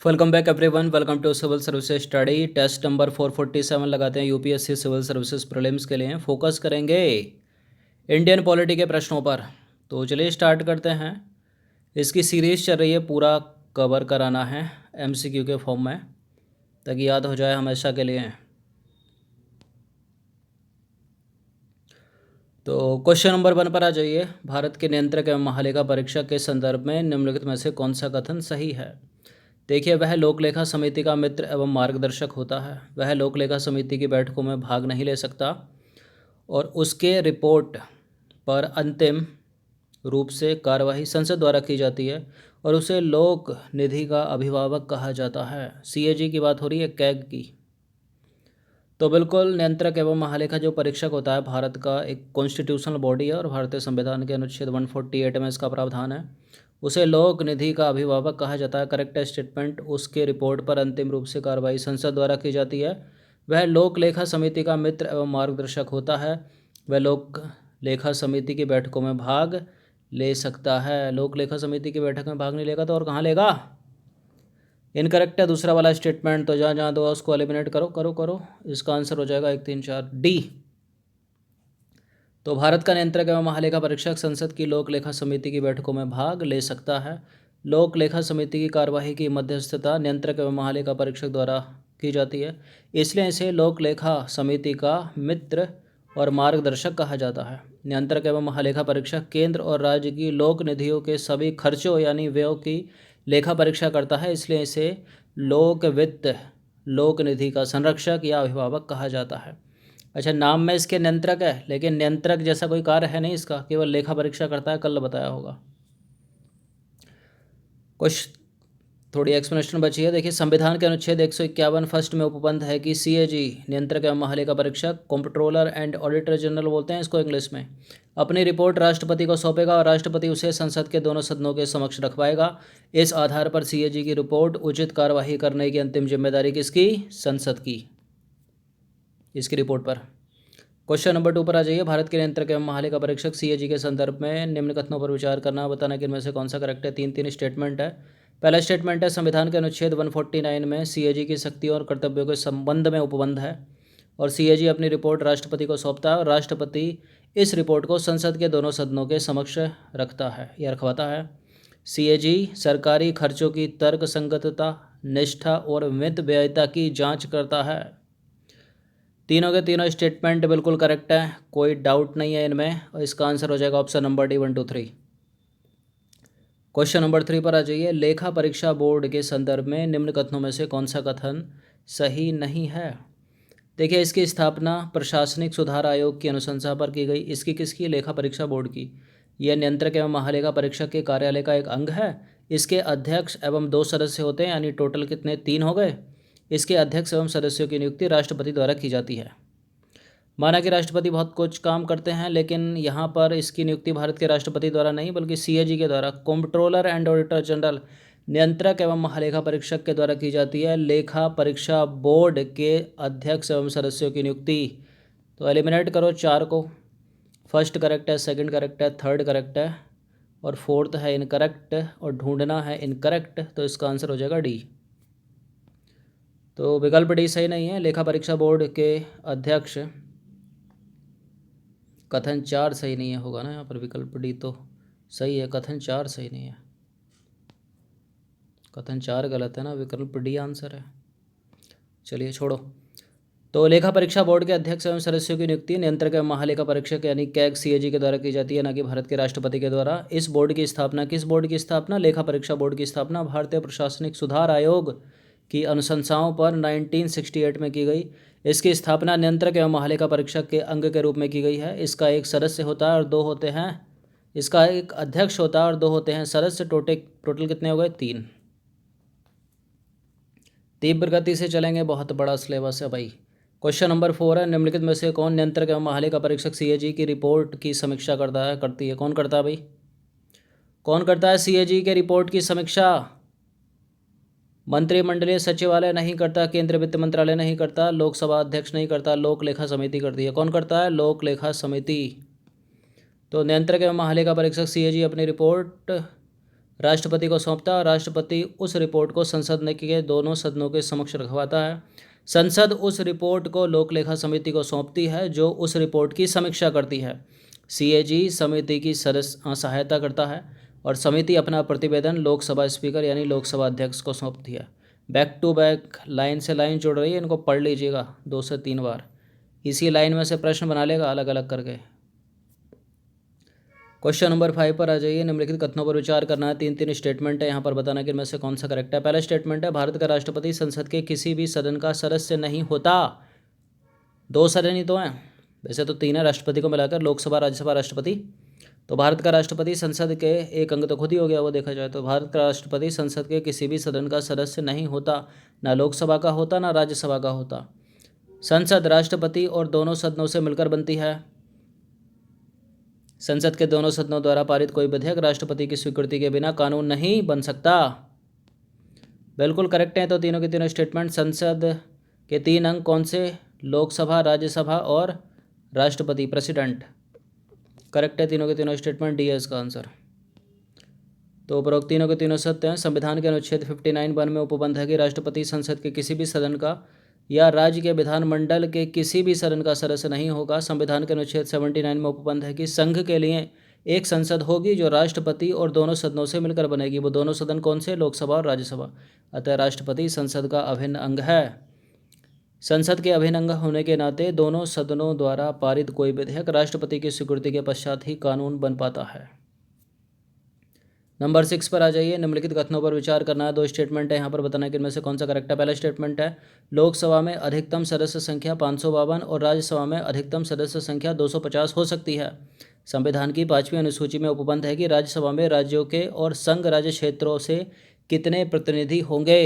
Welcome back everyone. Welcome to civil services study. Test number 447 लगाते हैं UPSC civil services prelims के लिए। Focus करेंगे इंडियन पॉलिटी के प्रश्नों पर। तो चलिए स्टार्ट करते हैं। इसकी सीरीज़ चल रही है, पूरा कवर कराना है एमसीक्यू के फॉर्म में ताकि याद हो जाए हमेशा के लिए। तो क्वेश्चन नंबर 1 पर आ जाइए। भारत के नियंत्रक एवं महालेखा परीक्षक के संदर्भ में निम्नलिखित में से कौन सा कथन सही है। देखिए, वह लोकलेखा समिति का मित्र एवं मार्गदर्शक होता है। वह लोकलेखा समिति की बैठकों में भाग नहीं ले सकता और उसके रिपोर्ट पर अंतिम रूप से कार्यवाही संसद द्वारा की जाती है और उसे लोक निधि का अभिभावक कहा जाता है। सीएजी की बात हो रही है, कैग की। तो बिल्कुल, नियंत्रक एवं महालेखा जो परीक्षक होता है भारत का एक कॉन्स्टिट्यूशनल बॉडी है और भारतीय संविधान के अनुच्छेद 148 में इसका प्रावधान है। उसे लोक निधि का अभिभावक कहा जाता है। Correct statement. उसके रिपोर्ट पर अंतिम रूप से कार्रवाई संसद द्वारा की जाती है। वह लोक लेखा समिति का मित्र एवं मार्गदर्शक होता है। वह लोक लेखा समिति की बैठकों में भाग ले सकता है। लोक लेखा समिति की बैठक में भाग नहीं लेगा तो और कहाँ लेगा। इनकरेक्ट है दूसरा वाला स्टेटमेंट। तो जहाँ जहाँ दो उसको एलिमिनेट करो करो करो। इसका आंसर हो जाएगा 1 3 4 डी। तो भारत का नियंत्रक एवं महालेखा परीक्षक संसद की लोक लेखा समिति की बैठकों में भाग ले सकता है। लोक लेखा समिति की कार्यवाही की मध्यस्थता नियंत्रक एवं महालेखा परीक्षक द्वारा की जाती है, इसलिए इसे लोक लेखा समिति का मित्र और मार्गदर्शक कहा जाता है। नियंत्रक एवं महालेखा परीक्षक केंद्र और राज्य की लोक निधियों के सभी खर्चों यानी व्ययों की लेखा परीक्षा करता है, इसलिए इसे लोक वित्त लोक निधि का संरक्षक या अभिभावक कहा जाता है। अच्छा, नाम में इसके नियंत्रक है लेकिन नियंत्रक जैसा कोई कार्य है नहीं इसका, केवल लेखा परीक्षा करता है, कल बताया होगा। कुछ थोड़ी एक्सप्लेनेशन बची है। देखिए, संविधान के अनुच्छेद 151 फर्स्ट में उपबंध है कि सीएजी नियंत्रक एवं महालेखा परीक्षक, कंप्ट्रोलर एंड ऑडिटर जनरल बोलते हैं इसको इंग्लिश में, अपनी रिपोर्ट राष्ट्रपति को सौंपेगा और राष्ट्रपति उसे संसद के दोनों सदनों के समक्ष रखवाएगा। इस आधार पर सीएजी की रिपोर्ट उचित कार्यवाही करने की अंतिम जिम्मेदारी किसकी। संसद की, इसकी रिपोर्ट पर। क्वेश्चन नंबर 2 पर आ जाइए। भारत के नियंत्रक एवं महालेखा परीक्षक सीएजी के संदर्भ में निम्न कथनों पर विचार करना, बताना कि इनमें से कौन सा करेक्ट है। 3 स्टेटमेंट है। पहला स्टेटमेंट है, संविधान के अनुच्छेद 149 में सीएजी की शक्तियों और कर्तव्यों के संबंध में उपबंध है और सीएजी अपनी रिपोर्ट राष्ट्रपति को सौंपता है और राष्ट्रपति इस रिपोर्ट को संसद के दोनों सदनों के समक्ष रखता है या रखवाता है। सीएजी सरकारी खर्चों की तर्क संगतता, निष्ठा और मितव्ययिता की जांच करता है। तीनों के तीनों स्टेटमेंट बिल्कुल करेक्ट है, कोई डाउट नहीं है इनमें और इसका आंसर हो जाएगा option number D 1 2 3। Question number 3 पर आ जाइए। लेखा परीक्षा बोर्ड के संदर्भ में निम्न कथनों में से कौन सा कथन सही नहीं है। देखिए, इसकी स्थापना प्रशासनिक सुधार आयोग की अनुशंसा पर की गई। इसकी किसकी। लेखा परीक्षा बोर्ड की। यह नियंत्रक एवं महालेखा परीक्षक के कार्यालय का एक अंग है। इसके अध्यक्ष एवं 2 सदस्य होते हैं, यानी टोटल कितने, 3 हो गए। इसके अध्यक्ष एवं सदस्यों की नियुक्ति राष्ट्रपति द्वारा की जाती है। माना कि राष्ट्रपति बहुत कुछ काम करते हैं लेकिन यहाँ पर इसकी नियुक्ति भारत के राष्ट्रपति द्वारा नहीं बल्कि सीएजी के द्वारा, कंप्ट्रोलर एंड ऑडिटर जनरल, नियंत्रक एवं महालेखा परीक्षक के द्वारा की जाती है। लेखा परीक्षा बोर्ड के अध्यक्ष एवं सदस्यों की नियुक्ति, तो एलिमिनेट करो 4 को। फर्स्ट करेक्ट है, सेकंड करेक्ट है, थर्ड करेक्ट है और फोर्थ है इनकरेक्ट और ढूंढना है इनकरेक्ट, तो इसका आंसर हो जाएगा डी। तो विकल्प डी सही नहीं है। लेखा परीक्षा बोर्ड के अध्यक्ष, कथन 4 सही नहीं है, होगा ना यहाँ पर। विकल्प डी तो सही है, कथन 4 सही नहीं है। कथन 4 गलत है ना, विकल्प डी आंसर है। चलिए छोड़ो। तो लेखा परीक्षा बोर्ड के अध्यक्ष एवं सदस्यों की नियुक्ति नियंत्रक एवं महालेखा परीक्षक यानी कैग सीएजी के द्वारा की जाती है, न कि भारत के राष्ट्रपति के द्वारा। इस बोर्ड की स्थापना, किस बोर्ड की स्थापना, लेखा परीक्षा बोर्ड की स्थापना भारतीय प्रशासनिक सुधार आयोग की अनुशंसाओं पर 1968 में की गई। इसकी स्थापना नियंत्रक एवं महालेखा परीक्षक के अंग के रूप में की गई है। इसका एक सदस्य होता है और 2 होते हैं, इसका एक अध्यक्ष होता है और 2 होते हैं सदस्य। टोटल कितने हो गए, 3। तीव्र गति से चलेंगे, बहुत बड़ा सिलेबस है भाई। क्वेश्चन नंबर 4 है, निम्नलिखित में से कौन नियंत्रक एवं महालेखा परीक्षक सीएजी की रिपोर्ट की समीक्षा करती है। कौन करता है भाई, कौन करता है सीएजी के रिपोर्ट की समीक्षा। मंत्रिमंडलीय सचिवालय नहीं करता, केंद्रीय वित्त मंत्रालय नहीं करता, लोकसभा अध्यक्ष नहीं करता, लोक लेखा समिति करती है। कौन करता है, लोक लेखा समिति। तो नियंत्रक एवं महालेखा परीक्षक सीएजी अपनी रिपोर्ट राष्ट्रपति को सौंपता है। राष्ट्रपति उस रिपोर्ट को संसद के दोनों सदनों के समक्ष रखवाता है। संसद उस रिपोर्ट को लोक लेखा समिति को सौंपती है, जो उस रिपोर्ट की समीक्षा करती है। सीएजी समिति की सहायता करता है और समिति अपना प्रतिवेदन लोकसभा स्पीकर यानी लोकसभा अध्यक्ष को सौंपती है। बैक टू बैक लाइन से लाइन जुड़ रही है, इनको पढ़ लीजिएगा 2 से 3 बार। इसी लाइन में से प्रश्न बना लेगा अलग अलग करके। क्वेश्चन नंबर 5 पर आ जाइए। निम्नलिखित कथनों पर विचार करना है। 3 स्टेटमेंट है, यहाँ पर बताना कि इनमें से कौन सा करेक्ट है। पहला स्टेटमेंट है, भारत का राष्ट्रपति संसद के किसी भी सदन का सदस्य नहीं होता। 2 सदन ही तो हैं, वैसे तो 3 है राष्ट्रपति को मिलाकर, लोकसभा, राज्यसभा, राष्ट्रपति। तो भारत का राष्ट्रपति संसद के एक अंग तो खुद ही हो गया वो देखा जाए तो। भारत का राष्ट्रपति संसद के किसी भी सदन का सदस्य नहीं होता, ना लोकसभा का होता ना राज्यसभा का होता। संसद राष्ट्रपति और दोनों सदनों से मिलकर बनती है। संसद के दोनों सदनों द्वारा पारित कोई विधेयक राष्ट्रपति की स्वीकृति के बिना कानून नहीं बन सकता। बिल्कुल करेक्ट है। तो तीनों के तीनों स्टेटमेंट। संसद के 3 अंग कौन से? लोकसभा, राज्यसभा और राष्ट्रपति, प्रेसिडेंट। करेक्ट है तीनों के तीनों स्टेटमेंट, डी है इसका आंसर। तो उपरोक्त तीनों के तीनों सत्य हैं। संविधान के अनुच्छेद 59(1) में उपबंध है कि राष्ट्रपति संसद के किसी भी सदन का या राज्य के विधानमंडल के किसी भी सदन का सदस्य नहीं होगा। संविधान के अनुच्छेद 79 में उपबंध है कि संघ के लिए एक संसद होगी जो राष्ट्रपति और दोनों सदनों से मिलकर बनेगी। वो दोनों सदन कौन से? लोकसभा और राज्यसभा। अतः राष्ट्रपति संसद का अभिन्न अंग है। संसद के अभिन्न अंग होने के नाते दोनों सदनों द्वारा पारित कोई विधेयक राष्ट्रपति की स्वीकृति के पश्चात ही कानून बन पाता है। नंबर 6 पर आ जाइए। निम्नलिखित कथनों पर विचार करना है। 2 स्टेटमेंट है, यहाँ पर बताना है कि इनमें से कौन सा करेक्ट है। पहला स्टेटमेंट है, लोकसभा में अधिकतम सदस्य संख्या 552 और राज्यसभा में अधिकतम सदस्य संख्या 250 हो सकती है। संविधान की 5वीं अनुसूची में उपबंध है कि राज्यसभा में राज्यों के और संघ राज्य क्षेत्रों से कितने प्रतिनिधि होंगे।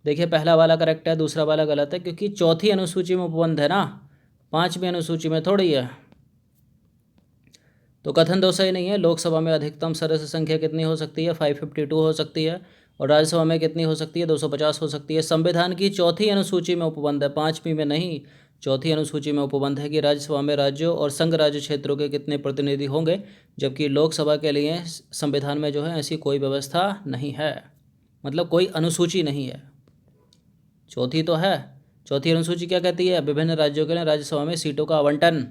देखिए पहला वाला करेक्ट है, दूसरा वाला गलत है, क्योंकि 4वीं अनुसूची में उपबंध है ना, 5वीं अनुसूची में थोड़ी है। तो कथन 2 सही नहीं है। लोकसभा में अधिकतम सदस्य संख्या कितनी हो सकती है? 552 हो सकती है। और राज्यसभा में कितनी हो सकती है? 250 हो सकती है। संविधान की 4वीं अनुसूची में उपबंध है, 5वीं में नहीं। 4वीं अनुसूची में उपबंध है कि राज्यसभा में राज्यों और संघ राज्य क्षेत्रों के कितने प्रतिनिधि होंगे, जबकि लोकसभा के लिए संविधान में जो है ऐसी कोई व्यवस्था नहीं है, मतलब कोई अनुसूची नहीं है। 4वीं तो है। 4वीं अनुसूची क्या कहती है? विभिन्न राज्यों के लिए राज्यसभा में सीटों का आवंटन।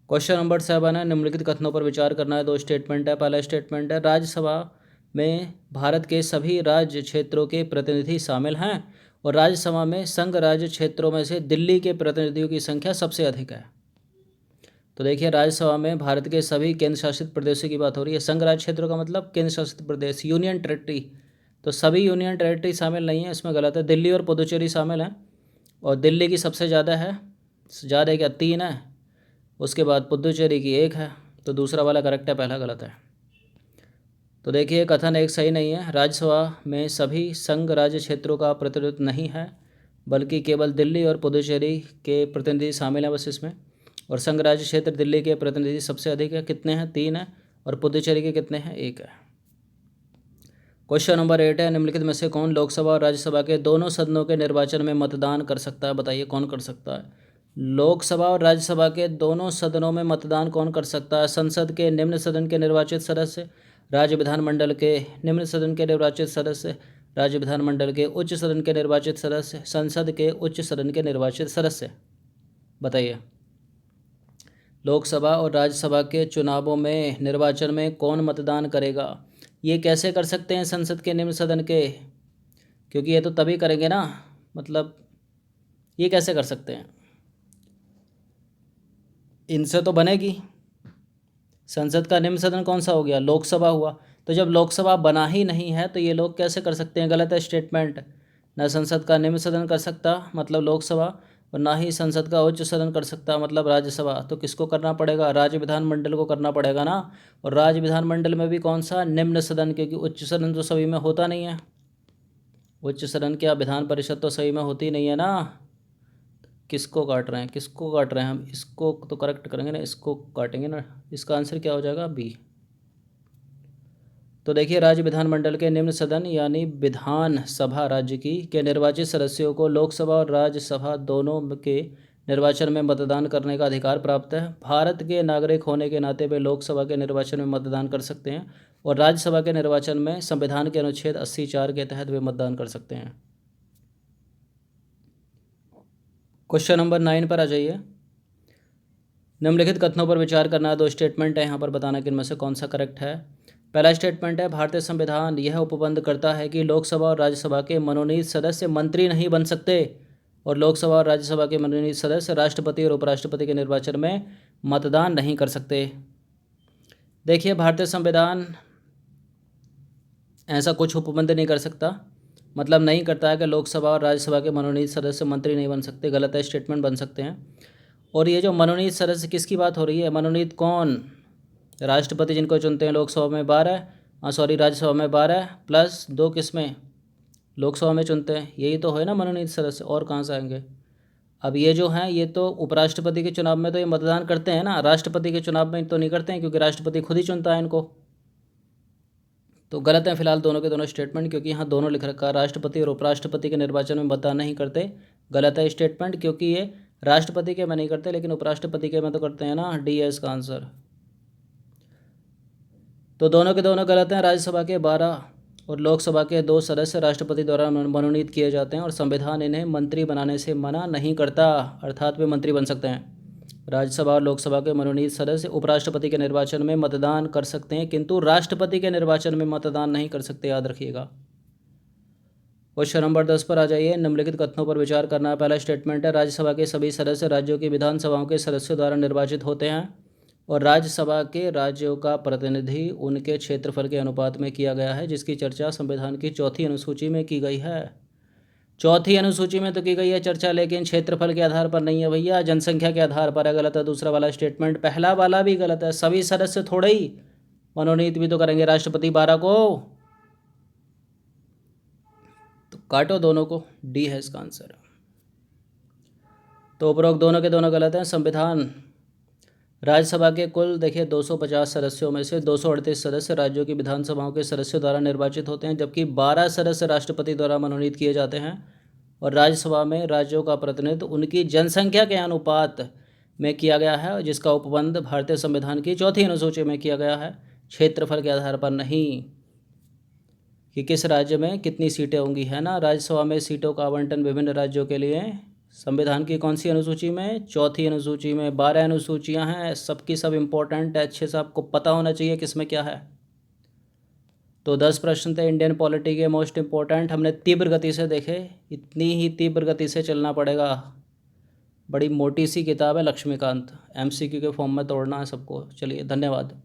क्वेश्चन नंबर 7 है, निम्नलिखित कथनों पर विचार करना है। 2 स्टेटमेंट है। पहला स्टेटमेंट है, राज्यसभा में भारत के सभी राज्य क्षेत्रों के प्रतिनिधि शामिल हैं और राज्यसभा में संघ राज्य क्षेत्रों में से दिल्ली के प्रतिनिधियों की संख्या सबसे अधिक है। तो देखिए राज्यसभा में भारत के सभी केंद्र शासित प्रदेशों की बात हो रही है। संघ राज्य क्षेत्रों का मतलब केंद्र शासित प्रदेश, यूनियन टेरिटरी। तो सभी यूनियन टेरिटरी शामिल नहीं है, इसमें गलत है। दिल्ली और पुदुचेरी शामिल हैं और दिल्ली की सबसे ज़्यादा है। ज़्यादा क्या? 3 है। उसके बाद पुदुचेरी की 1 है। तो दूसरा वाला करेक्ट है, पहला गलत है। तो देखिए कथन 1 सही नहीं है। राज्यसभा में सभी संघ राज्य क्षेत्रों का प्रतिनिधित्व नहीं है, बल्कि केवल दिल्ली और पुदुचेरी के प्रतिनिधि शामिल हैं बस इसमें। और संघ राज्य क्षेत्र दिल्ली के प्रतिनिधि सबसे अधिक है। कितने हैं? 3 है। और पुदुचेरी के कितने हैं? 1 है। क्वेश्चन नंबर 8 है, निम्नलिखित में से कौन लोकसभा और राज्यसभा के दोनों सदनों के निर्वाचन में मतदान कर सकता है? बताइए कौन कर सकता है? लोकसभा और राज्यसभा के दोनों सदनों में मतदान कौन कर सकता है? संसद के निम्न सदन के निर्वाचित सदस्य, राज्य विधानमंडल के निम्न सदन के निर्वाचित सदस्य, राज्य विधानमंडल के उच्च सदन के निर्वाचित सदस्य, संसद के उच्च सदन के निर्वाचित सदस्य। बताइए लोकसभा और राज्यसभा के चुनावों में निर्वाचन में कौन मतदान करेगा? ये कैसे कर सकते हैं संसद के निम्न सदन के? क्योंकि ये तो तभी करेंगे ना, मतलब ये कैसे कर सकते हैं? इनसे तो बनेगी। संसद का निम्न सदन कौन सा हो गया? लोकसभा हुआ। तो जब लोकसभा बना ही नहीं है तो ये लोग कैसे कर सकते हैं? गलत है स्टेटमेंट। ना संसद का निम्न सदन कर सकता मतलब लोकसभा, और ना ही संसद का उच्च सदन कर सकता मतलब राज्यसभा। तो किसको करना पड़ेगा? राज्य विधानमंडल को करना पड़ेगा ना। और राज्य विधानमंडल में भी कौन सा? निम्न सदन, क्योंकि उच्च सदन तो सभी में होता नहीं है। उच्च सदन क्या विधान परिषद तो सभी में होती नहीं है ना। किसको काट रहे हैं? किसको काट रहे हैं हम? इसको तो करेक्ट करेंगे ना, इसको काटेंगे ना। इसका आंसर क्या हो जाएगा? बी। तो देखिए राज्य विधानमंडल के निम्न सदन यानी विधान सभा राज्य की के निर्वाचित सदस्यों को लोकसभा और राज्यसभा दोनों के निर्वाचन में मतदान करने का अधिकार प्राप्त है। भारत के नागरिक होने के नाते वे लोकसभा के निर्वाचन में मतदान कर सकते हैं और राज्यसभा के निर्वाचन में संविधान के अनुच्छेद 80(4) के तहत वे मतदान कर सकते हैं। क्वेश्चन नंबर 9 पर आ जाइए। निम्नलिखित कथनों पर विचार करना है। 2 स्टेटमेंट है, यहाँ पर बताना कि इनमें से कौन सा करेक्ट है। पहला स्टेटमेंट है, भारतीय संविधान यह उपबंध करता है कि लोकसभा और राज्यसभा के मनोनीत सदस्य मंत्री नहीं बन सकते और लोकसभा और राज्यसभा के मनोनीत सदस्य राष्ट्रपति और उपराष्ट्रपति के निर्वाचन में मतदान नहीं कर सकते। देखिए, भारतीय संविधान ऐसा कुछ उपबंध नहीं कर सकता, मतलब नहीं करता है कि लोकसभा और राज्यसभा के मनोनीत सदस्य मंत्री नहीं बन सकते। गलत है, स्टेटमेंट बन सकते हैं। और ये जो मनोनीत सदस्य किसकी बात हो रही है? मनोनीत कौन? राष्ट्रपति जिनको चुनते हैं लोकसभा में 12, राज्यसभा में 12 प्लस 2 किसमें लोकसभा में चुनते हैं, यही तो है ना मनोनीत सदस्य, और कहाँ से आएंगे। अब ये जो हैं ये तो उपराष्ट्रपति के चुनाव में तो ये मतदान करते हैं ना, राष्ट्रपति के चुनाव में तो नहीं करते हैं क्योंकि राष्ट्रपति खुद ही चुनता है इनको। तो गलत है फिलहाल दोनों के दोनों स्टेटमेंट, क्योंकि यहाँ दोनों लिख रखा है राष्ट्रपति और उपराष्ट्रपति के निर्वाचन में मतदान नहीं करते। गलत है स्टेटमेंट, क्योंकि ये राष्ट्रपति के में नहीं करते लेकिन उपराष्ट्रपति के में तो करते हैं ना। डी है इसका आंसर। तो दोनों के दोनों गलत हैं। राज्यसभा के 12 और लोकसभा के 2 सदस्य राष्ट्रपति द्वारा मनोनीत किए जाते हैं और संविधान इन्हें मंत्री बनाने से मना नहीं करता, अर्थात वे मंत्री बन सकते हैं। राज्यसभा और लोकसभा के मनोनीत सदस्य उपराष्ट्रपति के निर्वाचन में मतदान कर सकते हैं किंतु राष्ट्रपति के निर्वाचन में मतदान नहीं कर सकते, याद रखिएगा। क्वेश्चन नंबर 10 पर आ जाइए। निम्नलिखित कथनों पर विचार करना है। पहला स्टेटमेंट है, राज्यसभा के सभी सदस्य राज्यों की विधानसभाओं के सदस्यों द्वारा निर्वाचित होते हैं और राज्यसभा के राज्यों का प्रतिनिधि उनके क्षेत्रफल के अनुपात में किया गया है, जिसकी चर्चा संविधान की 4वीं अनुसूची में की गई है। 4वीं अनुसूची में तो की गई है चर्चा, लेकिन क्षेत्रफल के आधार पर नहीं है भैया, जनसंख्या के आधार पर है। गलत है दूसरा वाला स्टेटमेंट। पहला वाला भी गलत है, सभी सदस्य थोड़े ही मनोनीत भी तो करेंगे राष्ट्रपति 12 को, तो काटो दोनों को। डी है इसका आंसर। तो उपरोक्त दोनों के दोनों गलत हैं। संविधान राज्यसभा के कुल देखिए 250 सदस्यों में से 238 सदस्य राज्यों की विधानसभाओं के सदस्यों द्वारा निर्वाचित होते हैं, जबकि 12 सदस्य राष्ट्रपति द्वारा मनोनीत किए जाते हैं और राज्यसभा में राज्यों का प्रतिनिधित्व उनकी जनसंख्या के अनुपात में किया गया है, जिसका उपबंध भारतीय संविधान की 4वीं अनुसूची में किया गया है, क्षेत्रफल के आधार पर नहीं कि किस राज्य में कितनी सीटें होंगी, है ना। राज्यसभा में सीटों का आवंटन विभिन्न राज्यों के लिए संविधान की कौन सी अनुसूची में? 4वीं अनुसूची में। 12 अनुसूचियां हैं, सबकी सब इम्पोर्टेंट है, अच्छे से आपको पता होना चाहिए किसमें क्या है। तो 10 प्रश्न थे इंडियन पॉलिटी के मोस्ट इम्पोर्टेंट, हमने तीव्र गति से देखे। इतनी ही तीव्र गति से चलना पड़ेगा। बड़ी मोटी सी किताब है लक्ष्मीकांत, MCQ के फॉर्म में तोड़ना है सबको। चलिए, धन्यवाद।